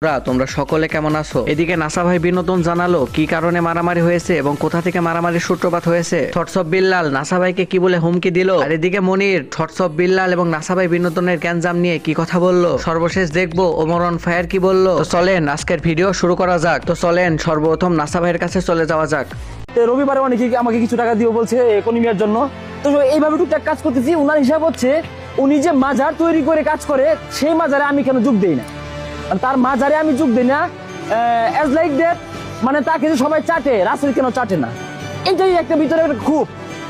তোমরা সকলে কেমন আছো? এদিকে নাসা ভাই বিনোদন জানালো কি কারণে মারামারি হয়েছে এবং কোথা থেকে মারামারির সূত্রপাত হয়েছে। থটস অফ বিল্লাল নাসা ভাইকে কি বলে হুমকি দিল, আর এদিকে মনির থটস অফ বিল্লাল এবং নাসা ভাই বিনোদনের গ্যাঞ্জাম নিয়ে কি কথা বললো, সর্বশেষ দেখবো ওমর অন ফায়ার কি বললো। তো চলেন আজকের ভিডিও শুরু করা যাক। তো চলেন সর্বপ্রথম নাসা ভাইয়ের কাছে চলে যাওয়া যাক। রবিবারে অনেকে আমাকে কিছু টাকা দিও বলছে কোনিমিয়ার জন্য, তো এইভাবে টুকটাক কাজ করতেছি। উনার হিসাব হচ্ছে উনি যে মাজার তৈরি করে কাজ করে সেই মাজারে আমি কেন যোগ দেই না, তার মাজারে আমি যোগ দিই না অ্যাজ লাইক দ্যাট, মানে তাকে যে সবাই চাটে, রাসেল কেন চাটে না, এটাই একটা ভিতরে খুব।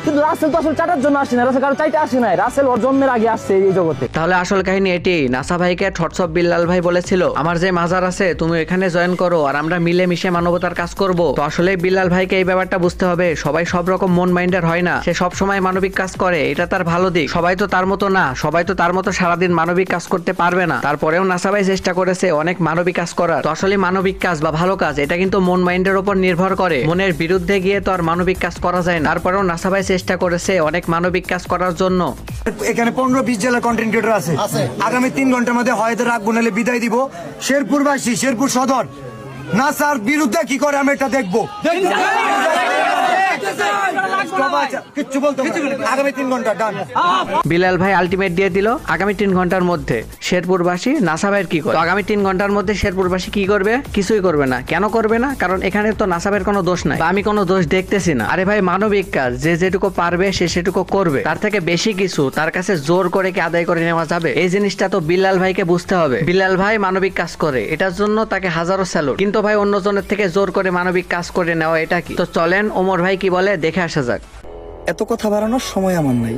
কিন্তু রাসেল তো আসলে চাটার জন্য আসে না, রাসেল কারো চাইতে আসে না, রাসেল ওর জন্মের আগে আসছে এই জগতে। তাহলে আসল কাহিনী এটি, নাসা ভাইকে থটস অফ বিল্লাল ভাই বলেছিল আমার যে মাজার আছে তুমি এখানে জয়েন করো আর আমরা মিলে মিশে মানবতার কাজ করব। তো আসলে বিল্লাল ভাইকে এই ব্যাপারটা বুঝতে হবে, সবাই সব রকম মন মাইন্ডার হয় না, সে সব সময় মানবিক কাজ করে, এটা তার ভালো দিক। সবাই তো তার মতো না, সবাই তো তার মতো সারাদিন মানবিক কাজ করতে পারবে না, তারপরেও নাসা ভাই চেষ্টা করেছে অনেক মানবিক কাজ করার। তো আসলে মানবিক কাজ বা ভালো কাজ এটা কিন্তু মন মাইন্ডের উপর নির্ভর করে, মনের বিরুদ্ধে গিয়ে তো আর মানবিক কাজ করা যায় না। তারপরেও নাসা ভাই চেষ্টা করেছে অনেক মানবিক কাজ করার জন্য। এখানে 15-20 জেলার কন্টেন্ট ক্রিয়েটর আছে, আগামী 3 ঘন্টার মধ্যে হয়তো রাখবো, নাহলে বিদায় দিব। শেরপুরবাসী, শেরপুর সদর নাসার বিরুদ্ধে কি করে আমি এটা দেখবো। কিচ্ছু বলতে আগামী 3 ঘন্টা ডান। বিলাল ভাই আলটিমেট দিয়ে দিল আগামী 3 ঘন্টার মধ্যে শেরপুরবাসী নাসা ভাইয়ের কি করে। আগামী 3 ঘন্টার মধ্যে শেরপুরবাসী কি করবে? কিছুই করবে না। কেন করবে না? কারণ এখানে তো নাসা ভাইয়ের কোনো দোষ নাই, আমি কোনো দোষ দেখতেছি না। আরে ভাই মানবিক কাজ যে যেটুকু পারবে সে সেটুকু করবে, তার থেকে বেশি কিছু তার কাছে জোর করে কি আদায় করে নেওয়া যাবে? এই জিনিসটা তো বিল্লাল ভাইকে বুঝতে হবে। বিল্লাল ভাই মানবিক কাজ করে, এটার জন্য তাকে হাজারো স্যালুট। কিন্তু ভাই অন্যজনের থেকে জোর করে মানবিক কাজ করে নেওয়া এটা কি? তো চলেন ওমর ভাই কি বলে দেখে আসা যাক। এত কথা বাড়ানোর সময় আমার নাই,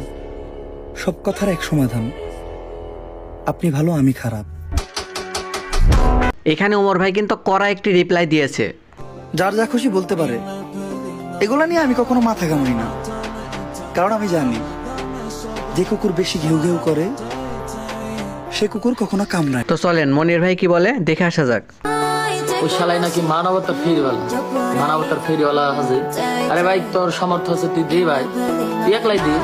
সব কথার এক সমাধান, আপনি ভালো আমি খারাপ। এখানে ওমর ভাই কিন্তু কড়া একটি রিপ্লাই দিয়েছে। যার যা খুশি বলতে পারে, এগুলা নিয়ে আমি কখনো মাথা ঘামাই না, কারণ আমি জানি যে কুকুর বেশি ঘেউ ঘেউ করে সে কুকুর কখনো কামড়ায়। তো চলেন মনির ভাই কি বলে দেখে আসা যাক। ওই শালাই নাকি মানবতার ফেরিওয়ালা হাজির। আরে ভাই তোর সামর্থ্য আছে তুই দে ভাই, তুই একলাই দি,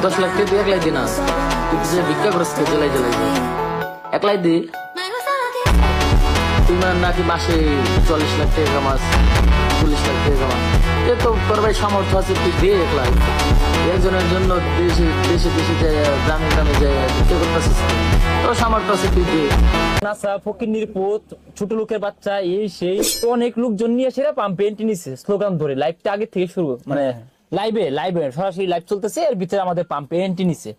10 লাখ টাকা তুই একলাই দি না, তুই যে ভিক্ষা করছিস জেলাই একলাই দি। তুই নাকি মাসে 40 লাখ টাকা কামাস, 40 লাখ টাকা কামাস, এ তো তোর ভাই সামর্থ্য আছে তুই দে একলাই। একজনের জন্য দেশে দেশে দেশে যায়, গ্রামে গ্রামে যায় ভিক্ষা করতেছিস, তোর সামর্থ্য আছে তুই দে। নাসা ফকিন্নির পুত, ছোট লোকের বাচ্চা, এই সেই অনেক লোকজন নিয়ে সেরা পাম্পে এন্ট্রি নিচ্ছে স্লোগান ধরে। লাইভটা আগে থেকে শুরু, মানে লাইভে সরাসরি লাইভ চলতেছে, এর ভিতরে আমাদের পাম্পে এন্ট্রি নিচ্ছে।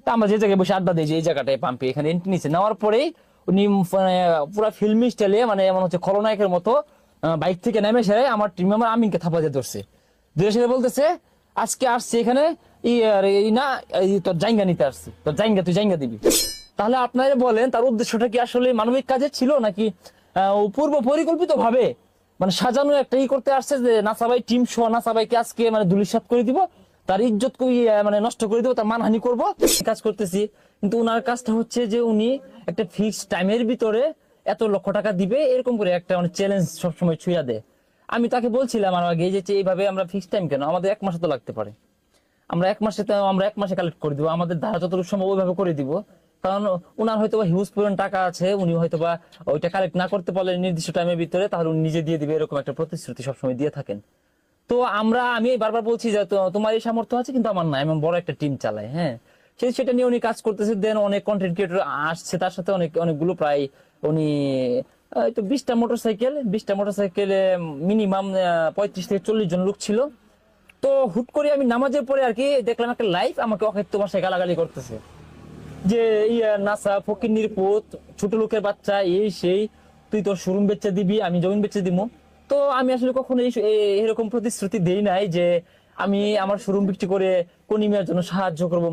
তা আমরা যে জায়গায় বসে আড্ডা দিই, যে এই জায়গাটায় পাম্পে এখানে এন্ট্রি নিচ্ছে। নেওয়ার পরেই উনি পুরা ফিল্মি স্টাইলে, মানে এমন হচ্ছে খলনায়কের মতো বাইক থেকে নেমে সেরে আমার টিম মেম্বার আমিনকে থাপা দিয়ে ধরছে, ধরে সেরে বলতেছে আজকে আসছে এখানে না তোর জায়গা নিতে আসছে, তোর জায়গা তুই জায়গা দিবি। তাহলে আপনারা বলেন তার উদ্দেশ্যটা কি আসলে মানবিক কাজে ছিল, নাকি পূর্ব পরিকল্পিত ভাবে মানে সাজানো একটা করতে আসছে যে নাসা ভাই টিম সহ নাসা ভাইকে আজকে মানে ধুলিসাৎ করে দিব, তার ইজ্জত মানে নষ্ট করে দিব, তার মানহানি করব কাজ করতেছি। কিন্তু উনার কাজটা হচ্ছে যে উনি একটা ফিক্সড টাইমের ভিতরে এত লক্ষ টাকা দিবে, এরকম করে একটা মানে চ্যালেঞ্জ সবসময় ছুঁয়া দেয়। আমি তাকে বলছিলাম আর আগে যে এইভাবে আমরা ফিক্সড টাইম কেন, আমাদের 1 মাসে তো লাগতে পারে, আমরা 1 মাসে কালেক্ট করে দিব, আমাদের ধারা যতটুকু সম্ভব ওইভাবে করে দিব। কারণ উনার হয়তো বা হিউজ পরিমাণ টাকা আছে, উনি হয়তো বা ওইটা কালেক্ট না করতে পারলে নির্দিষ্ট টাইমের ভিতরে, তাহলে উনি নিজে দিয়ে দিবে, এরকম একটা প্রতিশ্রুতি সবসময় দিয়ে থাকেন। তো আমি বারবার বলছি যে তোমার এই সামর্থ্য আছে কিন্তু আমার নাই, এমন বড় একটা টিম চালাই। হ্যাঁ, সেটা নিয়ে উনি কাজ করতেছে। দেন অনেক কন্টেন্ট ক্রিয়েটর আসছে তার সাথে, অনেকগুলো প্রায় উনি 20টা মোটরসাইকেলে মিনিমাম 35 থেকে 40 জন লোক ছিল। তো হুট করে আমি নামাজের পরে আর কি দেখলাম একটা লাইভ, আমাকে অখাদ্য ভাষায় গালাগালি করতেছে যে নাসা ফকিন্নির পুত, ছোট লোকের বাচ্চা, এই সেই, তুই তোর শোরুম বেচে দিবি, আমি জমিন বেচে দিব। তো আমি আসলে কখনো এরকম প্রতিশ্রুতি দেই নাই যে আমি আমার শোরুম বিক্রি করে কোনিমিয়ার জন্য সাহায্য করবো।